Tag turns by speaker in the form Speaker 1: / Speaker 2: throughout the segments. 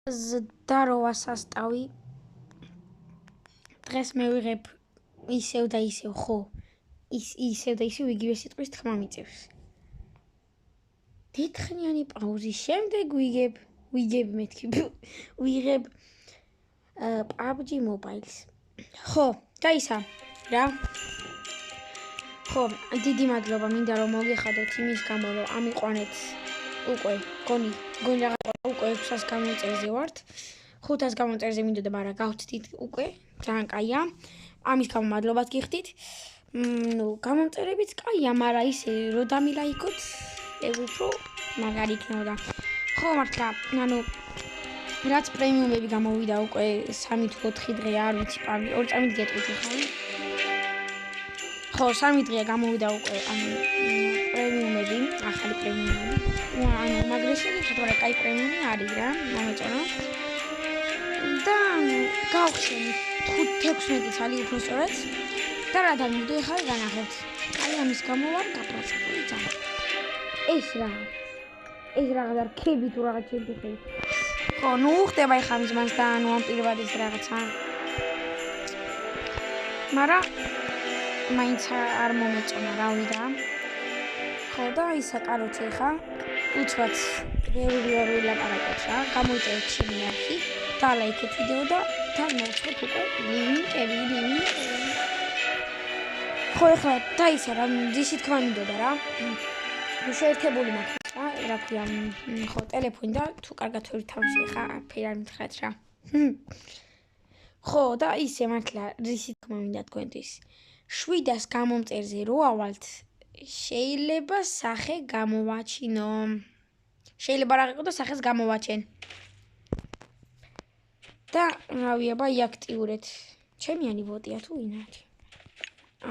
Speaker 1: ზდაროვა სასტავი დღეს მე ვიღებ ისევ და ისევ ხო ისევ და ისევ იგივე სიტყვის თქმა მიწევს დეთხნიანი პაუზის შემდეგ ვიღებ PUBG Mobiles ხო გაისა რა ხო დიდი მადლობა მინდა რომ მოგეხადოთ იმის გამო რომ ამიყვანეთ უკვე გონი რაღაც უკვე 600 გამომწერზე ვართ 500 გამომწერზე მინდოდა მაგრამ გავწდით უკვე ძალიან კაია ამის გამო მადლობაც გიხდით ნუ გამომწერებიც კაია მაგრამ ისე რომ დამილაიქოთ უფრო მაგარი იქნებოდა ხო მართლა ანუ რაც პრემიუმები გამოვიდა უკვე 3 თუ 4 დღე არ ვიცი პარლი 2 წამით გეტყვით ხო ხო 3 დღეა გამოვიდა უკვე ანუ პრემიუმები ახალი პრემიუმები ანუ მაგრეშენი ხდება კაი პრემიუმი არის რა მომეწონა და გავხსენი 5-16 წელი უფრო სწორად და რა დამიდო ხარ განახებთ აი ამის გამო ვარ გაპროცებული ძალიან ეს რა რქები თუ რაღაც შეგვიხდი ხო ნუ ხდება ხა მის და ანუ ამ პირვადის რაღაცა მაგრამ მაინც არ მომეწონა რავი და ხო და ისა კაროჩე ხა უცბად რეალური ლაპარაკობ რა გამოიწერეთ ჩემი არხი და ლაიქეთ ვიდეო და თან მოვცეთ უკვე ლინკები ხო ეხლა და ისა რა ძისი თქვა მინდოდა რა შეერთებული მაქვს რა ქვია ხო ტელეფონი და თუ კარგად ვერ თავში ხა ფერ არ მითხრათ რა ხო და ისე მართლა ძისი თქვა მინდა თქვენთვის 700 გამომწერზე რო ავალთ შეიძლება სახე გამოვაჩინო შეიძლება რა იყო და სახეს გამოვაჩენ და რავი აბა იაქტიურეთ ჩემიანი ბოტია თუ ვინაი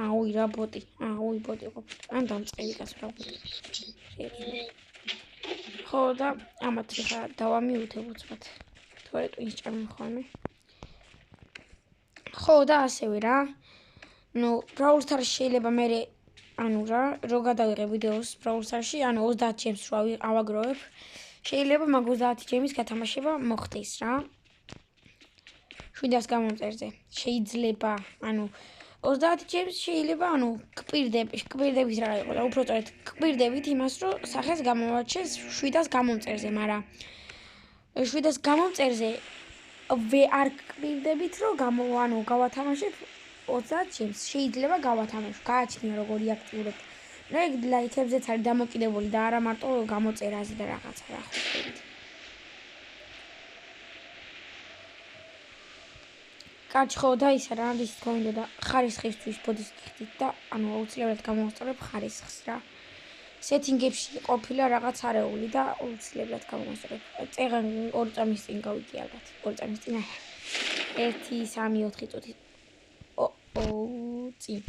Speaker 1: აუი რა ბოტი ბოტი ყოფილი ან დამწყები კაც რა ბოტი ხო და ამათ ხა დავამიუთებ უცბად თორე ტვინს ჭამხონე ხო და ასევე რა ნუ Brawl Stars შეიძლება მე ანუ რო გადავიღებ ვიდეოს Brawl Stars-ში ანუ 30 ჩემს რო ავაგროვებ შეიძლება მაგ 30 ჩემის გათამაშება მოხდეს რა 700 გამომწერზე შეიძლება ანუ 30 ჩემს შეიძლება ანუ კპირდებით რა იყო და უფრო სწორედ კპირდებით იმას რომ სახეს გამოვაჩენს 700 გამომწერზე მაგრამ 700 გამომწერზე არ კპირდებით რომ ანუ გავათამაშებ 30 ჩემს შეიძლება გავათამაშო გააჩნია როგორი აქტიურებ რა ეგ ლაიქებზეც არის დამოკიდებული და არა მარტო გამოწერაზე და რაღაცა რა ხვდებით კაჩ ხო და ისა რა ის თქო მინდოდა ხარისხისთვის ბოდის გიხდით და ანუ აუცილებლად გამოვასწორებ ხარისხს რა სეტინგებში ყოფილა რაღაც არეული და აუცილებლად გამოვასწორებ წეგან 2 წამის წინ გავიგე ალბათ 2 წამის წინ 1-3-4 წუთი წინ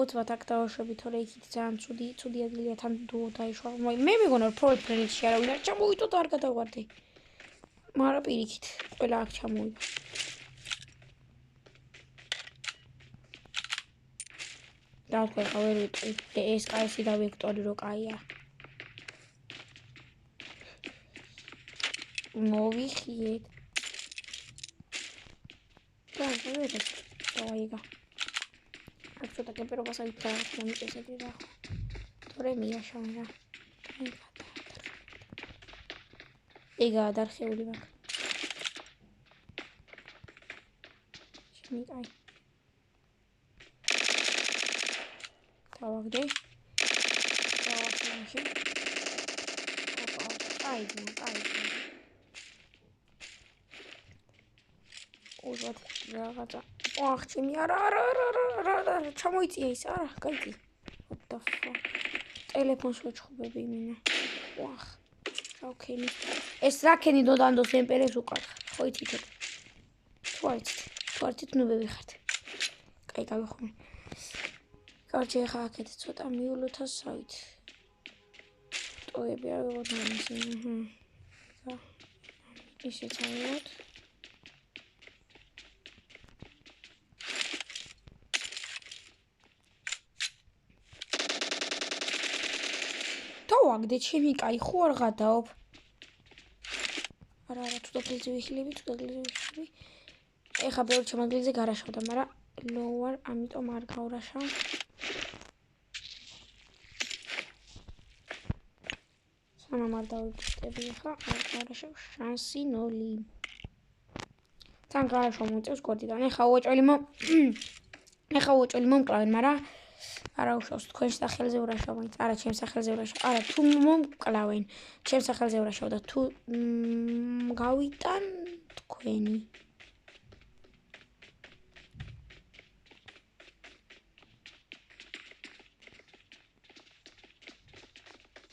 Speaker 1: უცბად აქ დავაშვები თორე იქით ძალიან ცუდი ადგილია თან დუო დაიშვა მე მეგონა რომ პროფილში არავინ არ ჩამოვიდო და არ გადავარდი მაგრამ პირიქით ყველა აქ ჩამოვიდა და თქვა ხა ვერ ვიტყვი ეს კაისი და ვექტორი რო კაია მოვიხიეთ და ვერე დაიგა აქ ცოტა კემპერობას აითა მომიწესები რა თორე მიაშავა რა ეგა დარხეული მაქვს შემიკაი დავაგდე დავახსენე აი უზოთ რაღაცა ოხ ჩემი არა ჩამოიწია ის არა კაი what the fuck ტელეფონს ვეჩხუბები მინა ოხ ოკეი ეს რაკენი დოდანდოს ემპერეს უკარ ხო იცით თვარით ნუ ვიხართ კაი გავიხმე კარჩე ხა აქეთ ცოტა მიულოთა საით ტოები არ ვიღოთ ისე წავიღოთ დავაგდე ჩემი კაი ხო არ გადაობ არა, თუ დაგლეზე ვიხილები, ეხა ბევრი ჩემაგლიზე გარაშავდა, მაგრამ lower, ამიტომ არ გავრაშავ. სანამ არ დავიბუსტები ეხა, არ გავრაშავ, შანსი 0. თან გარაშავ მოწევს კოდიდან. ეხა უოჭველი მომკლავენ, მაგრამ არა უშავს თქვენს სახელზე ვრაშავ, მაინც არა ჩემს სახელზე ვრაშავ. არა, თუ მომკლავენ, ჩემს სახელზე ვრაშავ და თუ გავიტან თქვენი.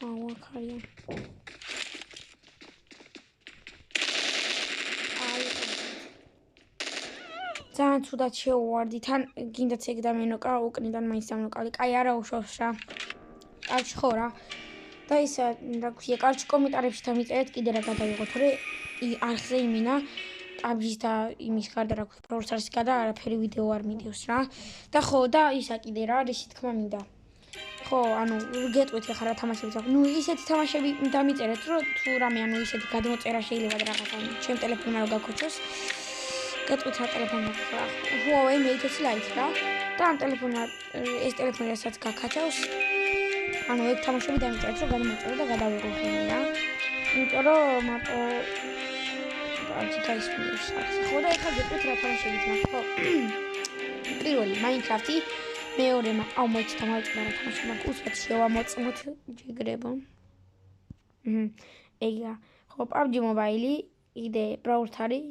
Speaker 1: აქ არიან. ძალიან ცუდად შეუვარდი, თან გინდაც ეგ დამენოკა, უკნიდან მაინც დამენოკავდი. კაი, არა უშავს რა. კარჩი ხო რა. და ისა, რა ქვია, კარჩი კომენტარებში დამიწერეთ კიდე რა გადავიღოთ, თორე არხზე იმინა. PUBG-ის და იმის გარდა რა ქვია, Brawl Stars-ის გარდა არაფერი ვიდეო არ მიდევს რა. და ხო, და ისა კიდე რა, რისი თქმა მინდა. ხო, ანუ გეტყვით ახლა რა თამაშებიც აქვს. ნუ ისეთი თამაშები დამიწერეთ, რომ თუ რამე ანუ ისეთი გადმოწერა შეიძლება და რაღაცა ჩემ ტელეფონმა რო გაქოჩოს. გეტყვით რა ტელეფონი აქვს რა. Huawei Mate 10 Lite რა. და ამ ტელეფონმა ეს ტელეფონი რასაც გაქაჩავს, ანუ ეგ თამაშები დამიწერეთ, რომ გადმოწერო და გადავიღო ხოლმე რა. იმიტომ რომ მარტო PUBG გაისმინებს სახს. ხო და ახლა გეტყვით რა თამაშებიც მაქვს, ხო? პირველი Minecraft-ი მეორე მოიცა დამავიწყდა რა თამაში მაქვს უცბად შევამოწმოთ ჯიგრებო. ეგა ხო PUBG Mobile-ი, იდე Brawl Stars-ი,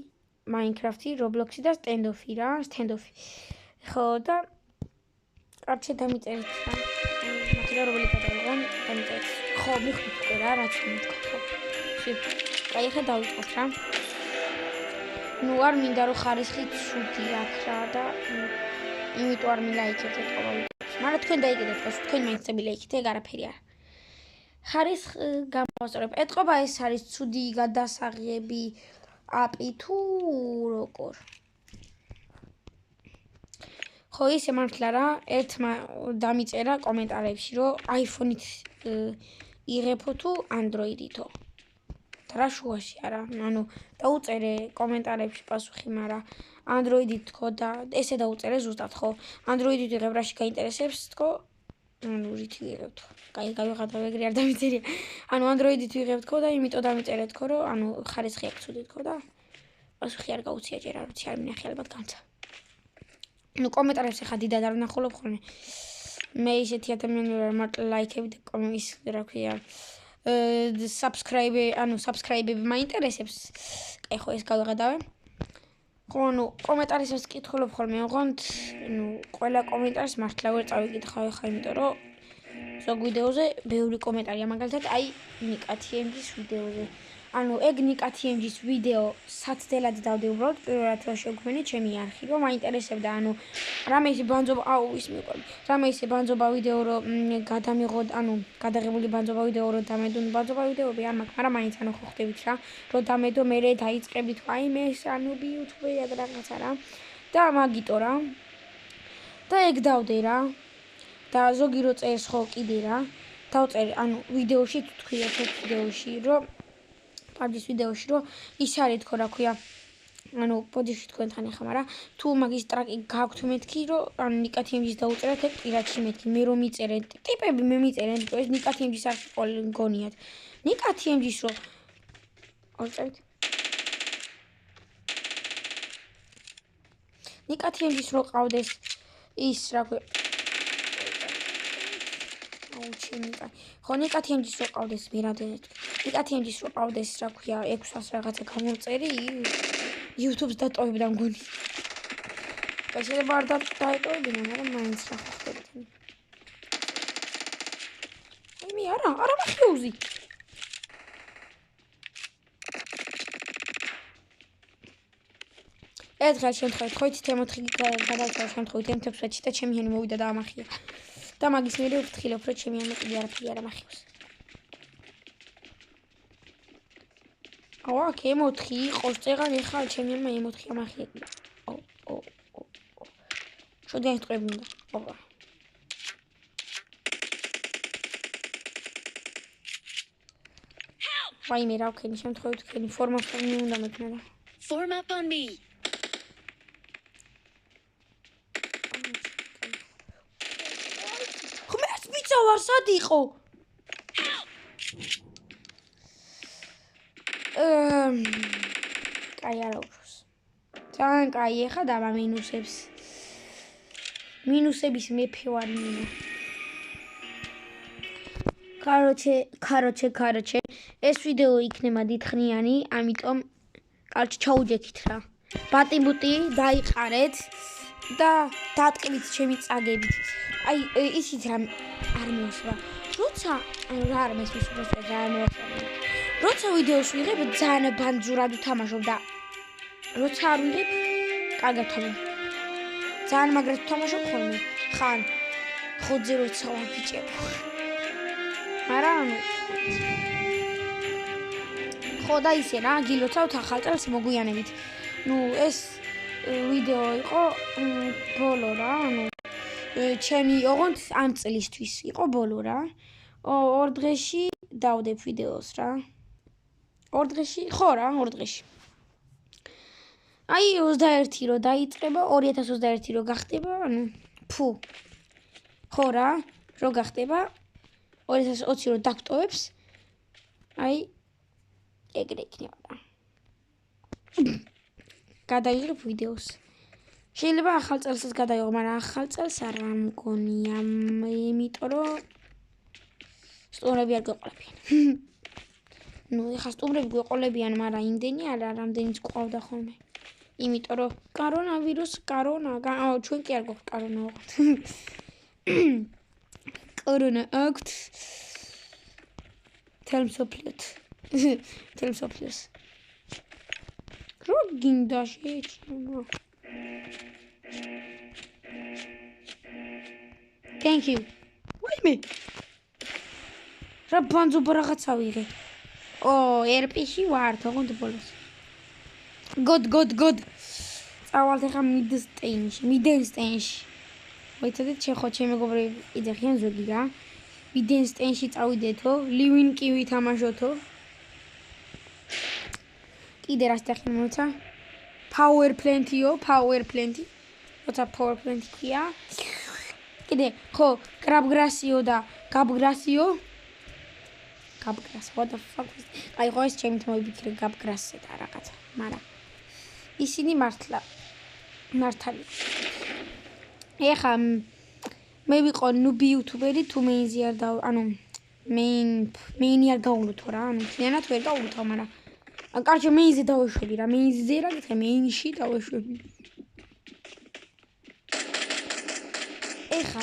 Speaker 1: Minecraft-ი, Roblox-ი და Standoff-ი რა, Standoff-ი. ხო და კარჩე დამიწერეთ რა. მაქედა რომელი გადავიღო, დამიწერეთ. ხო, მიხვდით უკვე რა, რაც მითქვა ხო. აი ახლა დავიწყოთ რა. ნუ არ მინდა რომ ხარისხი ცუდი აქვს რა და იმიტომ არ მილაიქებთ ეს ყოველ ვიდეოს. მაგრამ თქვენ დაიგებთ, რომ თქვენ მაინც წებილაიქეთ, ეგ არაფერი არა. ხარისხ გამოვასწორებ. ეთყობა ეს არის ცუდი გადასაღები აპი თუ როგორ? ხო ისე მართლა რა, ერთმა დამიწერა კომენტარებში, რომ iPhone-ით იღებო თუ Android-ითო. რა შუაში არა, ანუ დაუწერე კომენტარებში პასუხი, მაგრამ Android-ით თქო და ესე დაუწერე ზუსტად ხო. Android-ით ვიღებ რაში გაინტერესებს თქო, ანუ რითი ვიღებ თქო. კაი, გავიღადა ეგრე არ დამიწერია. ანუ Android-ით ვიღებ თქო და იმიტომ დამიწერე თქო, რომ ანუ ხარისხი აქვს ცუდი თქო და პასუხი არ გაუცია ჯერ არ ვიცი, არ მინახე ალბათ გამცა. ნუ კომენტარებში ხა დიდად არ ვნახულობ ხოლმე. მე ისეთი ადამიანი ვარ, მარტო ლაიქები და კომენტის რა ქვია. subscribe-ები მაინტერესებს. კაი ხო ეს გავიღადავე. ხო, ნუ კომენტარისას კითხულობ ხოლმე, ოღონდ ნუ ყველა კომენტარს მართლა ვერ წავიკითხავ ხა, იმიტომ რომ ზოგ ვიდეოზე ბევრი კომენტარია, მაგალითად აი Nika TMG-ის ვიდეოზე. ანუ ეგ Nika TMG-ის ვიდეო საცდელად დავდე უბრალოდ პირველად რა შევქმენი ჩემი არხი, რომ მაინტერესებდა, ანუ რამე ისე ბანძობა, აუ ის მიყვები. რამე ისე ბანძობა ვიდეო რომ გადამიღოთ, ანუ გადაღებული ბანძობა ვიდეო რომ დამედონ ბანძობა ვიდეოები არ მაქვს, მაგრამ მაინც ანუ ხო ხდებით რა, რომ დამედო მე დაიწყებდით, აი მე ანუ YouTube-ია და რაღაცა რა. და მაგიტო რა. და ეგ დავდე რა. და ზოგი რო წერს ხო კიდე რა. დავწერე, ანუ ვიდეოში თუ თქვი ერთ ვიდეოში, რომ PUBG-ის ვიდეოში, რომ ის არის თქო რა ქვია. ანუ ბოდიში თქვენთან ეხა, მაგრამ თუ მაგის ტრაკი გაქვთ მეთქი, რომ ანუ Nika TMG-ის დაუწერეთ, ეგ პირადში მეთქი, მე რომ მიწერე, ტიპები მე მიწერენ, ეს Nika TMG-ის არ გონიათ. Nika TMG-ის რო ავწერეთ. Nika TMG-ის რო ყავდეს ის რა ქვია. აუჩენიკა. ხო Nika TMG-ის რო ყავდეს მერადენეთ. Nika TMG-ის რო ყავდეს რა ქვია 600 რაღაცა გამოვწერი YouTube-ს დატოვებდა მგონი. და შეიძლება არ დაეტოვებინა, მაგრამ მაინც რა ხდებოდა. აი მე არა მახიუზი. ერთხელ შემთხვევით ხო იცით M4 გადავწევ შემთხვევით M16-ში და ჩემი ჰენი მოვიდა და ამახია. და მაგის მერე ვფრთხილებ, რომ ჩემი ჰენი კიდე არაფერი არ ამახიოს. აუ აქ M4 იყოს, წეღარ ეხლა ჩემი ჰენი M4 ამახია. შოდი აიტყრები უნდა. ოპა. ვაიმე რა ვქენი შემთხვევით ვქენი ფორმას მე უნდა მექნება
Speaker 2: Form up on me.
Speaker 1: ხმერს პიცა ვარ სად იყო კაი არა უბრალოდ ძალიან კაი ეხა და მინუსების მეფე ვარ მინო Короче, ეს ვიდეო იქნება დიდხნიანი, ამიტომ კარჩ ჩაუჯექით რა. ბატი-ბუტი დაიყარეთ და დატკბით ჩემი წაგებით. აი, ისიც რა არ მეოსება. როცა რა არ მესმის რა მოასწავლე. როცა ვიდეოს ვიღებ, ძალიან ბანძურად ვთამაშობ და როცა არ ვიღებ, კარგად ვთამაშობ. ძალიან მაგრად ვთამაშობ ხოლმე. ხან ხოძე როცა ვაფიჭებ. მაგრამ ხო და ისე რა გილოცავთ ახალ წელს მოგვიანებით. ეს ვიდეო იყო ბოლო რა, ჩემი ოღონდ ამ წლისთვის იყო ბოლო რა. 2 დღეში დავდებ ვიდეოს რა. 2 დღეში, ხო რა, 2 დღეში. აი 21 რო დაიწყება, 2021 რო გახდება, ხო რა, რო გახდება 2020 რო დაგტოვებს. აი ეგრე იქნება რა. გადაიღებ ვიდეოს. შეიძლება ახალ წელსაც გადაიღო, მაგრამ ახალ წელს არ მგონია, იმიტომ რომ სტუმრები არ გვეყოლებიან. ეხა სტუმრები გვეყოლებიან, მაგრამ იმდენი არა, რამდენიც გვყავდა ხოლმე. იმიტომ რომ ჩვენ კი არ გვაქვს კორონა ვიღოთ. კორონა აქვთ. თელმსოფლიოს. რო გინდა შეეჩიმა. Thank you. ვაიმე. რა ბანძობა რაღაცა ვიღე. RP-ში ვარ, თოღონდ ბოლოს. God. წავალთ ახლა მიდენსტეინში. მოიცადეთ შეხო ჩემ მეგობრები იძახიან ზოგი რა. მიდენსტეინში წავიდეთო, ლივინ კი ვითამაშოთო. კიდე რას დახი მოიცა? Power plant-იო. როცა power plant ქვია. კიდე ხო, გრაბგრასიო და გაბგრასიო. What the fuck? აი ხო ეს ჩემით მოიფიქრე გაბგრასზე და რაღაცა, მაგრამ ისინი მართალი. ეხა მე ვიყო ნუბი იუთუბერი თუ მეინზე არ და მეინი არ გაულოთო რა, მთლიანად ვერ გაულოთო, მაგრამ კარჩე მეინზე დავეშვები რა, მეინზე რა გითხე, მეინში დავეშვები. ეხა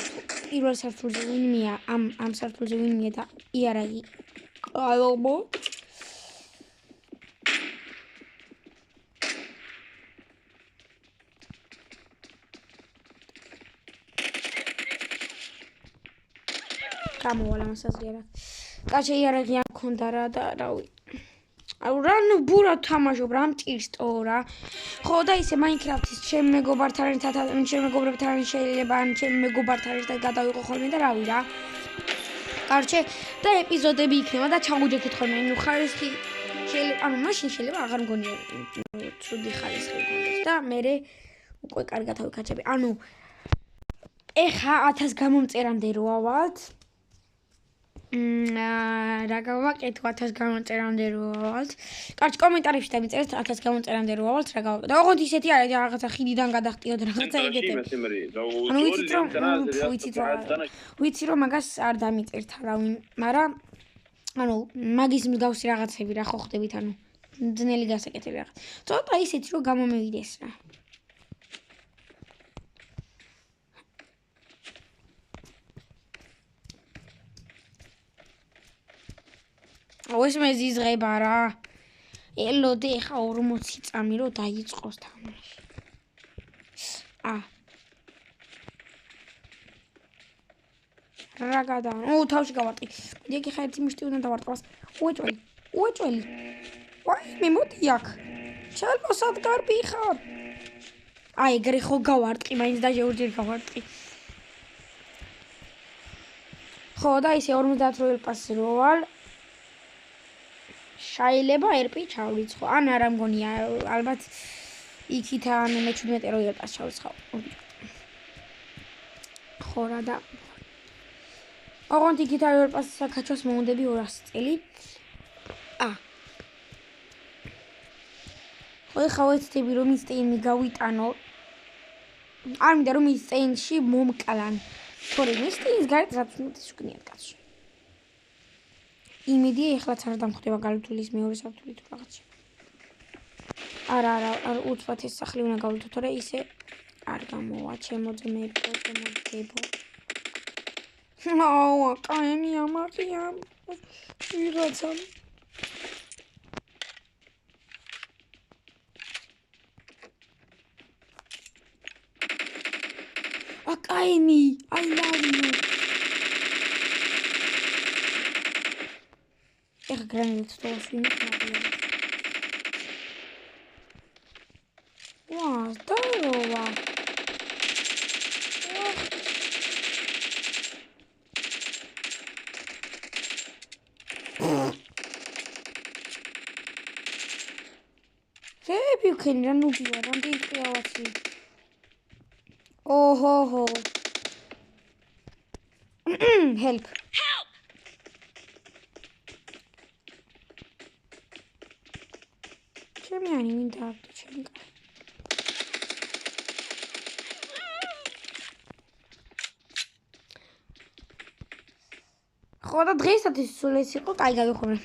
Speaker 1: პირველ სართულზე ვინმეა, ამ სართულზე ვინმეა და იარაღი ალბო გამოვალ ამასაც იარაღი. კაჩე იარაღი არ მქონდა რა და რავი. რა ბურა თამაშობ რა მტირსტო რა. ხო და ისე Minecraft-ის ჩემ მეგობართან ერთად შეიძლება ჩემ მეგობართან ერთად გადავიყო ხოლმე და რავი რა. კარჩე და ეპიზოდები იქნება და ჩაგუჯექით ხოლმე. ხარისხი შეიძლება, მაშინ შეიძლება აღარ მგონია ცუდი ხარისხი გქონდეს და მე უკვე კარგად ავიქაჩები. ეხა 1000 გამომწერამდე რო ავალთ. რა გავაკეთო 1000 გამომწერამდე რო ავალთ. კარჩ კომენტარებში დამიწერეთ 1000 გამომწერამდე რო ავალთ რა გავაკეთო. ოღონდ ისეთი არა რაღაცა ხიდიდან გადახტიოდ რაღაცა ეგეთები. ვიცი რომ მაგას არ დამიწერთ არავინ, მაგრამ მაგის მსგავსი რაღაცები რა ხო ხდებით, ძნელი გასაკეთები რაღაც. ცოტა ისეთი რომ გამომევიდეს რა. ეს მე ზიზღება რა. ელოდე ხა 40 წამი რო დაიწყოს თამაში. რა გადა? თავში გავარტყი. იგი ხა ერთი მიშტი უნდა დავარტყოს. უეჭველი. მე მოდი აქ. ჩალოსად გარბი ხარ. ეგრე ხო გავარტყი, მაინც და ჯერ გავარტყი. ხო და ისე 50 როელ პასი როვალ. შეიძლება ერპი ჩავრიცხო. ან არა მგონია, ალბათ იქით ან მე-17 რო ერპას ჩავრიცხავ. ხო რა და ოღონდ იქით არ ერპას საქართველოს მომდები 200 წელი. ხო ხა ვეცდები რომ ის წეინი გავიტანო. არ მინდა რომ ის წეინში მომკლან. თორემ ის წეინს გარეთ რაც უნდა შეგნიათ კაცო. იმედი ეხლაც არ დამხვდება გალითულის მეორე საფრთხე თუ რაღაცა. არა უცბად ეს სახლი უნდა გავიდო, თორე ისე არ გამოვა ჩემო ძმებო. კაენი ამაღია. ვიღაცა კაენი, I love you. ეხა გრანიტს დავსვინე მაგია. დავა. Baby, can you run over? I don't think I want to. Oh, ho. Help. ჩემი ანი მინდა ავტო ჩემი. ხო და დღესაც სულ ეს იყო, კაი გავიხურე.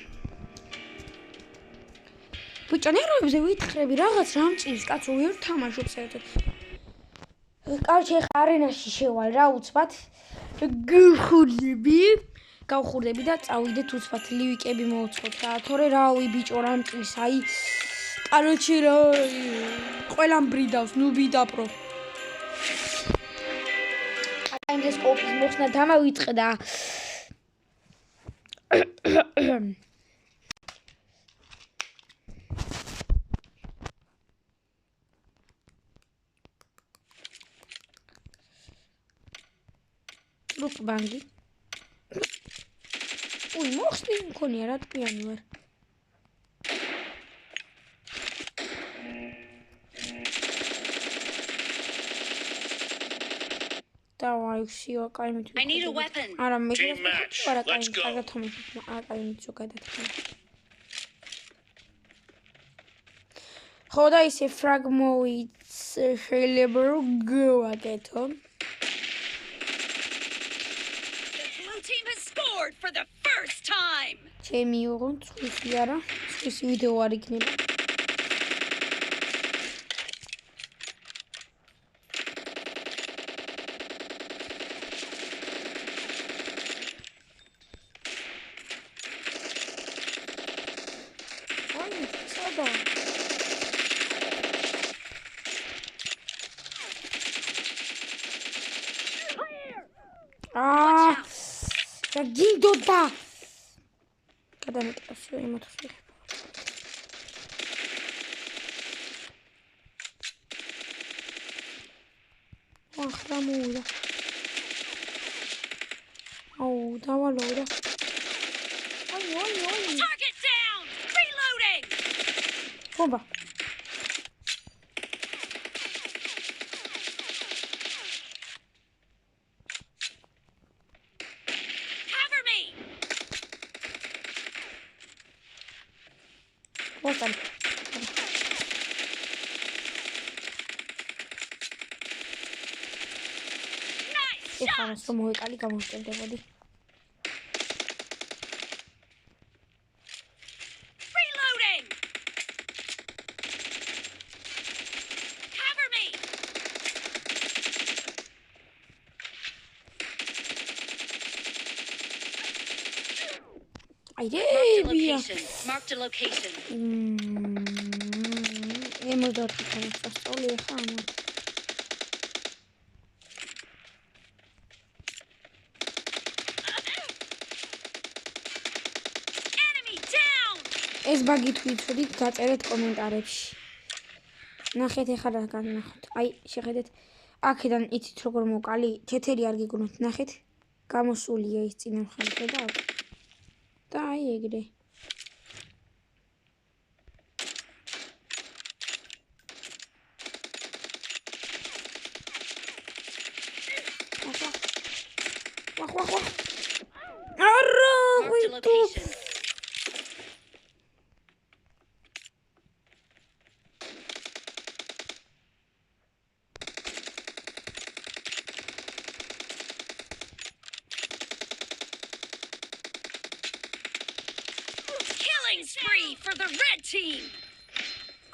Speaker 1: ბიჭო, ნერვებზე ვითხრები რაღაც რამჭირს, კაცო, ვერ თამაშობ საერთოდ. კარჩე ხა არენაში შევალ რა უცბად. გავხურდები და წავიდეთ უცბად ლივიკები მოვცხოთ რა. თორე რავი ბიჭო რამჭირს, აი კაროჩე რა ყველამ ბრიდავს, ნუ ბიდაპრო. აინდეს კოპის მოხსნა დამავიწყდა. ბანგი. მოხსნი მქონია რა ტყიანი ვარ. დავაი ვშიო კაი მით. არა მე არა კაი კარგად თამაშობ. კაი მით ზოგადად. ხო და ისე ფრაგმოიც შეიძლება რომ გავაკეთო.
Speaker 2: For the first time.
Speaker 1: ჩემი ოღონდ სხვისი არა, სხვისი ვიდეო არ იქნება. აი, სადა. გინდოდა გადამეტყასო იმათოსი ახლა მოუდა აუ დავალოდა აი
Speaker 2: Target down. Reloading.
Speaker 1: ბომბა Welcome. ეხლა რომ მოეკალი გამოვსტებოდი.
Speaker 2: Reloading. Cover me. Marked a location.
Speaker 1: ემოდოთ წასწოლი ხა ამ.
Speaker 2: Enemy down.
Speaker 1: ეს ბაგი თვითონ გაწერეთ კომენტარებში. ნახეთ ეხლა რა განახოთ. აი შეხედეთ აქედან იცით როგორ მოკალი, თეთრი არ გიგონოთ, ნახეთ. გამოსულია ის წინა მხარე და აი ეგრე. ხვა. არა,
Speaker 2: Marked a location. Killing spree for the red team.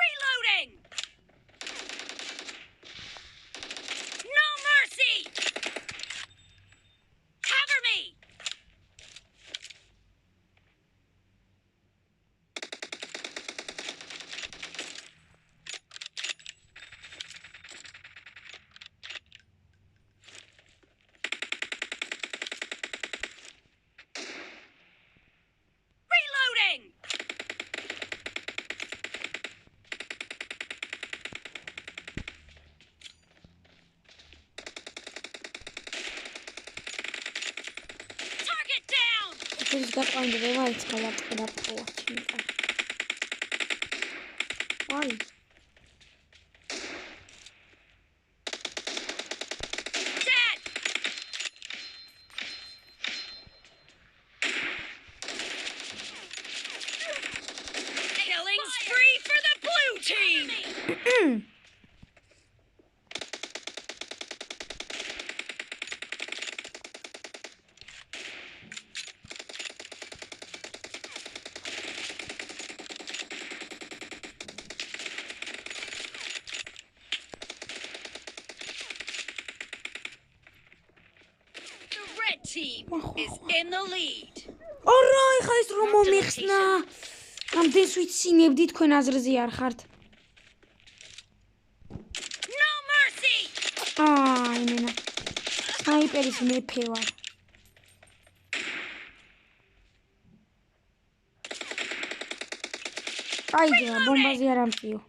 Speaker 2: Reloading. No mercy. Cover me. Reloading. Target down.
Speaker 1: ეს გაყვანდება ის გავაწყდა პოჩინკა. აი,
Speaker 2: Dead. Killing spree for the blue team. The red team is in the lead.
Speaker 1: არა, ეხა ეს რომ მომიხსნა. ამდენს ვიცინებდი თქვენ აზრზე არ ხართ.
Speaker 2: No mercy.
Speaker 1: აი, მენა. სნაიპერის მეფე ვარ. აიძა, ბომბაზე არ ამწიო.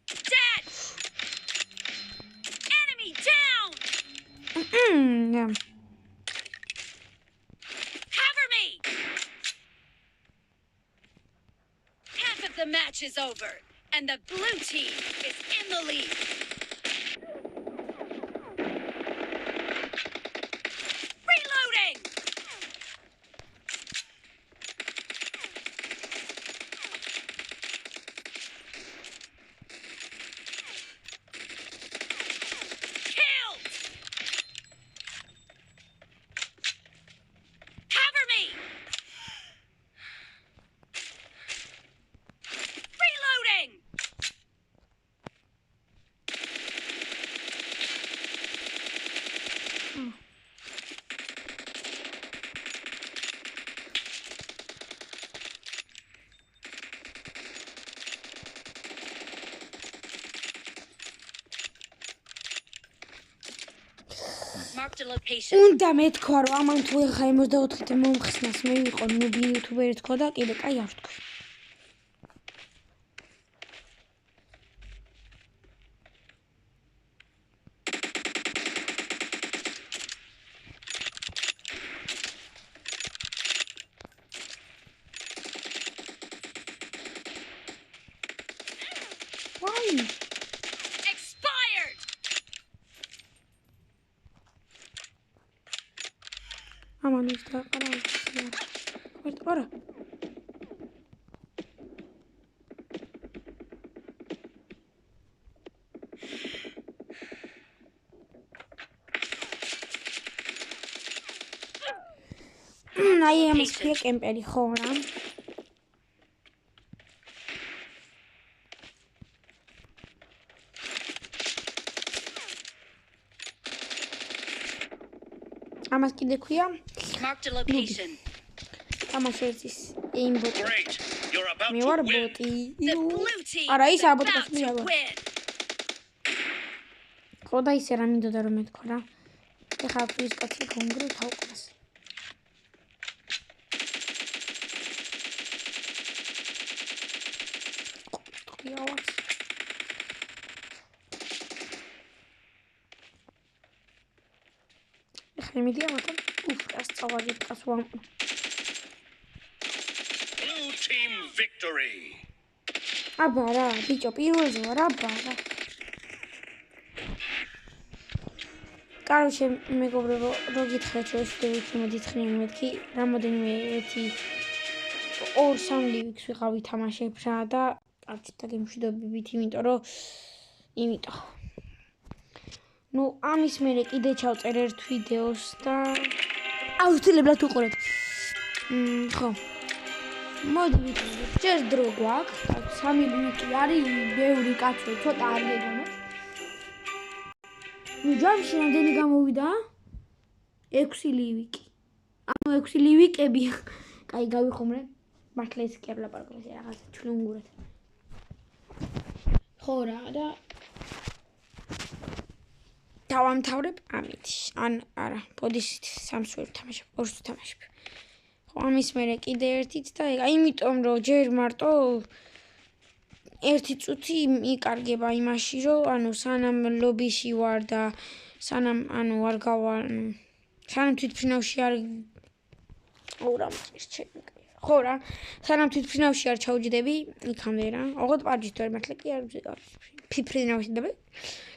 Speaker 2: Dead. Enemy down. Cover me. Half of the match is over, and the blue team is in the lead. Reloading. Killed. Cover me. Reloading. Marked a location.
Speaker 1: უნდა მეთქვა რომ ამან თუ ეხა 64-ით მომხსნას მე ვიყო ნუბი იუთუბერი თქო და კიდე კაი არ ვთქვი. ვაი,
Speaker 2: Expired.
Speaker 1: ამან ის დაყარა. ვერტყარა. აი ამას ქვია კემპერი ხო რა? ამას კიდე ქვია
Speaker 2: Marked a location.
Speaker 1: თამაშობს ის aimbot.
Speaker 3: Great. You're about
Speaker 1: მე
Speaker 3: to
Speaker 1: ვარ
Speaker 3: win.
Speaker 1: ბოტი.
Speaker 2: The blue team
Speaker 1: არა
Speaker 2: is
Speaker 1: ის აბოტ
Speaker 2: about to
Speaker 1: გასმია.
Speaker 2: win.
Speaker 1: ხო და ისე რა მინდოდა რომ მეთქვა რა. ეხლა ის კაცი კონგრე თავყას. ხიავაც. ეხლა მიდია მაგრამ უფრას წავაგეთ კაცვამ.
Speaker 3: Blue team victory.
Speaker 1: აბა რა, ბიჭო, პირველზე ვარ, აბა რა. კაროჩე, მეგობრებო, რო გითხრათ, რომ ვიდეოით მოდითხრიან მეთქი, რამოდენიმე ერთი 2-3 ლივიქს ვიღავ ვითამაშებ რა და არც დაგემშვიდობებით, იმიტომ. ნუ ამის მერე კიდე ჩავწერ ერთ ვიდეოს და აუცილებლად უყურეთ. ხო. მოდი ვიტყვი, ჯერ დრო გვაქვს, 3 ლივიკი არის, ბევრი კაცო, ცოტა არ გეგონოთ. ნუ ჯამში რამდენი გამოვიდა? 6 ლივიკი. ანუ 6 ლივიკები. კაი, გავიხუმრე. მართლა ეს კი არ ლაპარაკობ, ეს რაღაც ჩლუნგურად. ხო რა და დავამთავრებ ამით. ან არა, ბოდისით 3-ს ვერ ვთამაშებ, 2-ს ვთამაშებ. ხო, ამის მერე კიდე ერთით და იმიტომ რომ ჯერ მარტო 1 წუთი მიკარგება იმაში, რომ ანუ სანამ ლობიში ვარ და სანამ ანუ არ გავალ, სანამ თვითფრინავში არ რა მწეს ჩემი. ხო რა, სანამ თვითფრინავში არ ჩავჯდები, იქამდე რა. ოღონდ პარჯით ვერ მართლა კი არ ფიფრინავში და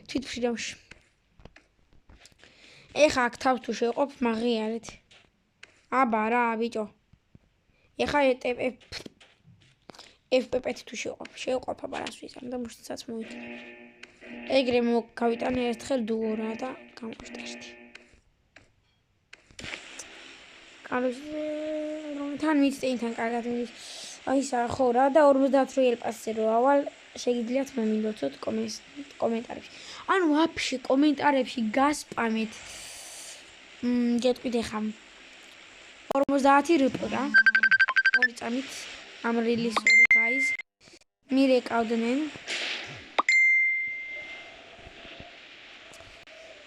Speaker 1: თვითფრინავში. ეხა აქ თავს თუ შევყოფ, მაღიარეთ. აბა რა, ბიჭო. ეხა FPP-ით თუ შევყოფ, აბა რას ვიზამ და მუშტსაც მოვიტანე. ეგრე გავიტანე ერთხელ დუო რა და გამოვშტაშდი. კაროჩე, თან მიწტეინთან კარგად მიდის. აი სა ხო რა და 58 ელპასზე რო ავალ, შეგიძლიათ მომილოცოთ კომენტარებში. ანუ ვაფშე კომენტარებში გასპამეთ. გეტყვით ხა 50 რუპი რა. 2 წამით ამ რელისორი guys მირეკავდნენ.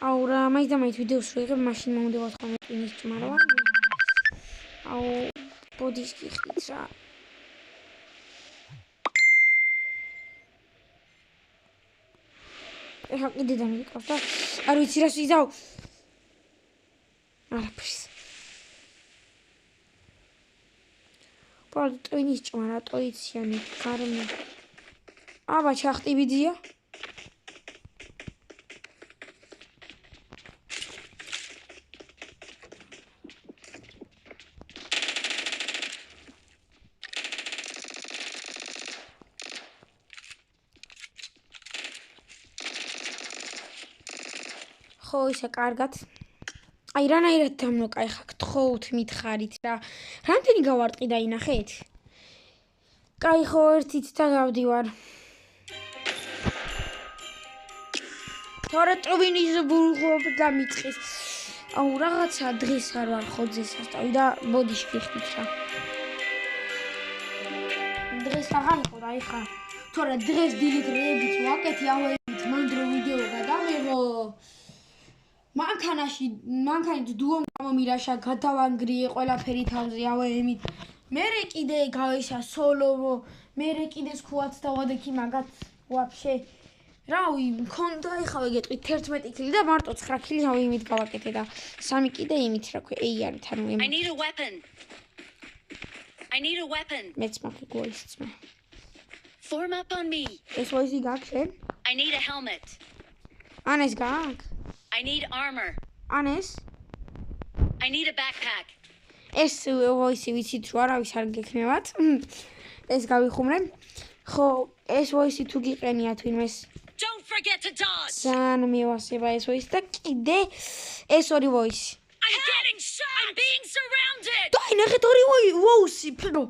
Speaker 1: აუ რა, მაინც და მაინც ვიდეოს რო იღებ, მაშინ მომდევარ ხოლმე ტვინის ჭმარავა. აუ ბოდის გიხდით რა. ეხა კიდე დამიკავს და არ ვიცი რას ვიზავ. არაფერს. უბრალოდ ტვინის ჭმა, რატოიციანი გარემო. აბა ჩახტიბიძია. ხო, ისე კარგად. აი რანაირად დამნოკაი ხა გთხოვთ მითხარით რა. რამდენი გავარტყი და ინახეთ? კაი ხო, ერთით და გავდივარ. თორე ტვინის ბულღობ დამიწყეს. აუ რაღაცა დღეს არ ვარ ხოძე სასტავი და ბოდიში გიხდით რა. დღეს აღარ იყო რა ეხა. თორე დღეს დილით რეებით ვაკეთი ავეებით მანდრო ვიდეო გადამეღო. მანქანით დუომ გამომირაშა, გადავანგრიე ყველაფერი თავზე ავეებით. მერე კიდე გავისა სოლო, მერე კიდე სქუაც დავადექი მაგათ ვაფშე. რავი, მქონდა ეხავე გეტყვით 11 კილი და მარტო 9 კილი რავი იმით გავაკეთე და 3 კიდე იმით რა ქვია, ეიარით ანუ
Speaker 2: I need a weapon.
Speaker 1: მეც მაქვს გოისწმა.
Speaker 2: Form up on me.
Speaker 1: ეს ვოისი გაქვს შენ?
Speaker 2: I need a helmet.
Speaker 1: ანეს გაქვს?
Speaker 2: I need armor.
Speaker 1: ანეს?
Speaker 2: I need a backpack.
Speaker 1: ეს ვოისი ვიცით რომ არავის არ გექნებათ. ეს გავიხუმრე. ხო, ეს ვოისი თუ გიყენიათ ვინმეს
Speaker 2: Don't forget to dodge.
Speaker 1: ძალიან მივასება ეს ვოისი და კიდე ეს ორი ვოისი.
Speaker 2: I'm getting shot. I'm being surrounded.
Speaker 1: დაი ნახეთ ორი ვოისი, ფრო.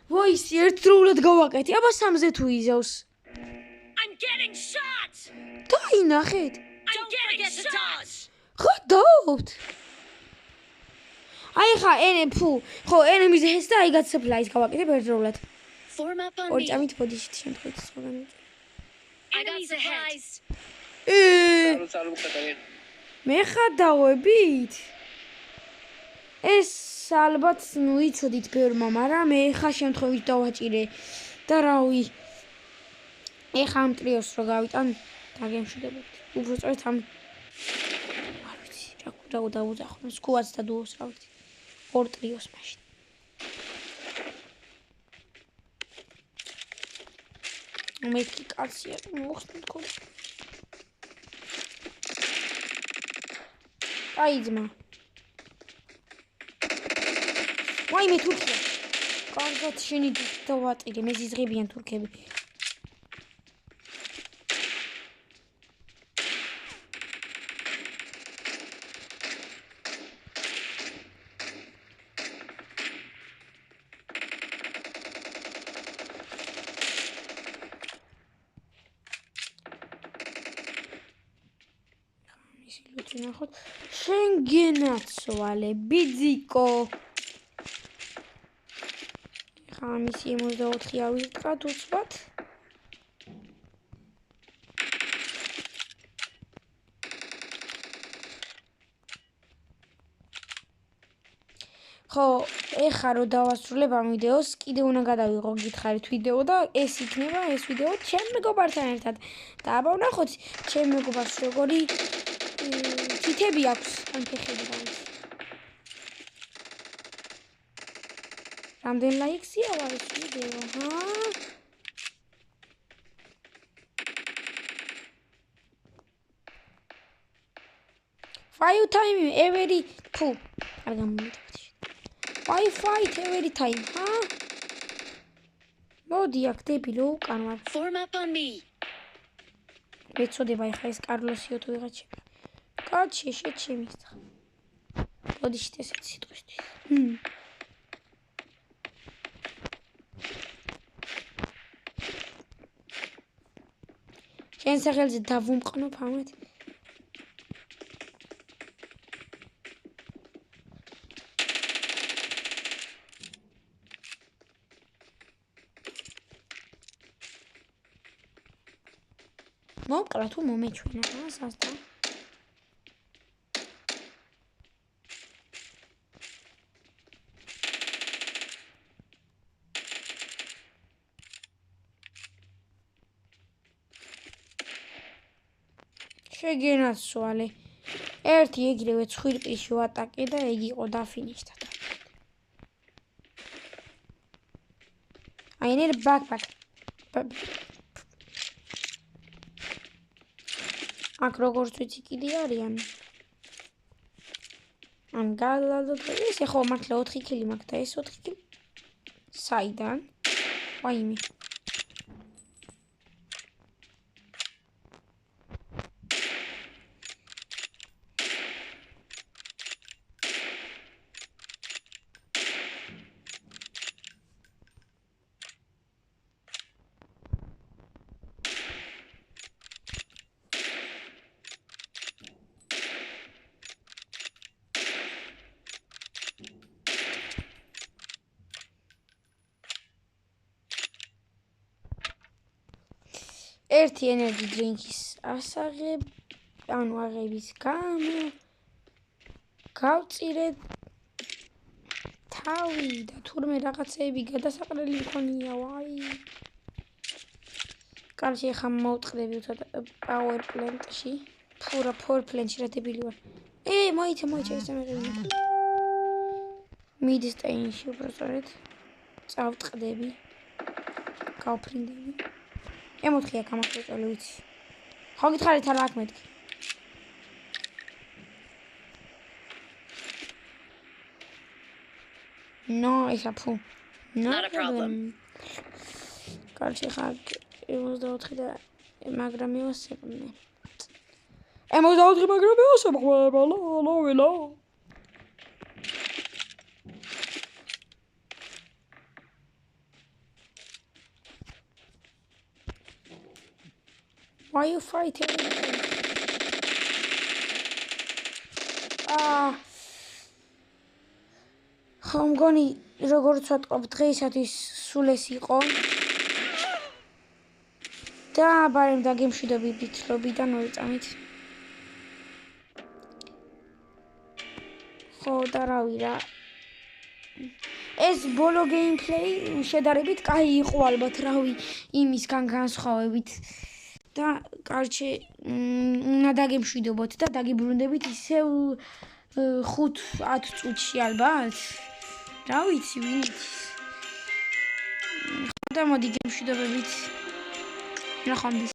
Speaker 1: ვოისი ერთდროულად გავაკეთე. აბა 3-ზე თუ იზავს.
Speaker 2: I'm getting shot.
Speaker 1: დაი ნახეთ.
Speaker 2: Don't forget to dodge.
Speaker 1: ხო დავთ. აი ხა ხო enemy-ზე ეს და I got supplies გავაკეთებ ერთდროულად.
Speaker 2: Form up on
Speaker 1: ორი
Speaker 2: me.
Speaker 1: წამით ბოდიში შემთხვევით სხვაგან.
Speaker 2: Enemies ahead.
Speaker 1: მე ხადავებით. ეს ალბათ ნუ იცოდით ბევრმა, მაგრამ მე ხა შემთხვევით დავაჭირე და რავი. ეხა ამ ტრიოს რო გავიტან, დაგემშვიდობებით. უბრალოდ ამ არ ვიცი, რა დავუძახო, სკუაც და დუოს რა ვიცი. ორ ტრიოს მაშინ. მეთქი კაცია, მოხსნით ხო. აი ძმა. ვაიმე თურქია. კარგად შენი დავატირე, მეზიზღებიან თურქები. ნახოთ შენგენაცვალე ბიძიკო ხა მისი 64 ავიღოთ უცბად ხო ეხა რო დავასრულებ ამ ვიდეოს კიდე უნდა გადავიღო გითხარით ვიდეო და ეს იქნება ეს ვიდეო ჩემ მეგობართან ერთად და აბა ვნახოთ ჩემ მეგობარს როგორი თითები აქვს ან ფეხები აქვს. რამდენ ლაიქსია ეს ვიდეო, ჰა? Fire time every ფუ, არ გამომიტყვის. Wi-Fi every time, ჰა? მოდი აქ დებილო უკან ვარ.
Speaker 2: Form up on me.
Speaker 1: ეცოდება ეხა ეს კარლოსიო თუ ვიღაჩი. კაცი შეჩემისხა. მოდი შეთესეთ სიტყვისთვის. შენ სახელზე დავუმყნობ ამათ. მოკლა თუ მომეჩვენა სასთან. შეგენაცვალე. ერთი ეგრევე ცხვირპილში ვატაკე და ეგ იყო დაფინიშდა. I need a backpack. აქ როგორც ვიცი კიდე არიან. ან გალადოთ ეს ხო მართლა 4 კილი მაქვს და ეს 4 კილი. საიდან? ვაიმე. ერთი ენერგი დრინკის ასაღებ, ანუ აღების გამო გავწირეთ თავი და თურმე რაღაცეები გადასაყრელი მქონია, ვაი. კარგი, ახლა მოვწყდები უცოტა power plant-ში. ფურა power plant-ში რა დებილი ვარ. მოიცა ეს ამერები. mid station-ში უბრალოდ წავწყდები. გავფრინდები. ემოთხია გამახსოვწოლე ვიცი. ხო გითხარით არა აქ მეთქი. No, ისა ფუ.
Speaker 2: Not a problem.
Speaker 1: კარჩი ხა 64 და მაგრამ მევასებნე. 64 მაგრამ მევასებნე. ლო. Why you fighting? ხომ გონი როგორც ვატყობ დღეისათვის სულ ეს იყო. და ბარემ დაგემშვიდობი ბითლობიდან მოიწამით. ხო და რავი რა. ეს ბოლო გეიმპლეი შედარებით კაი იყო ალბათ რავი იმისგან განსხვავებით. და კარჩე უნდა დაგემშვიდობოთ და დაგიბრუნდებით ისევ 5-10 წუთში ალბათ. რა ვიცი ვინ იცის. და მოდი გემშვიდობებით. ნახვამდის.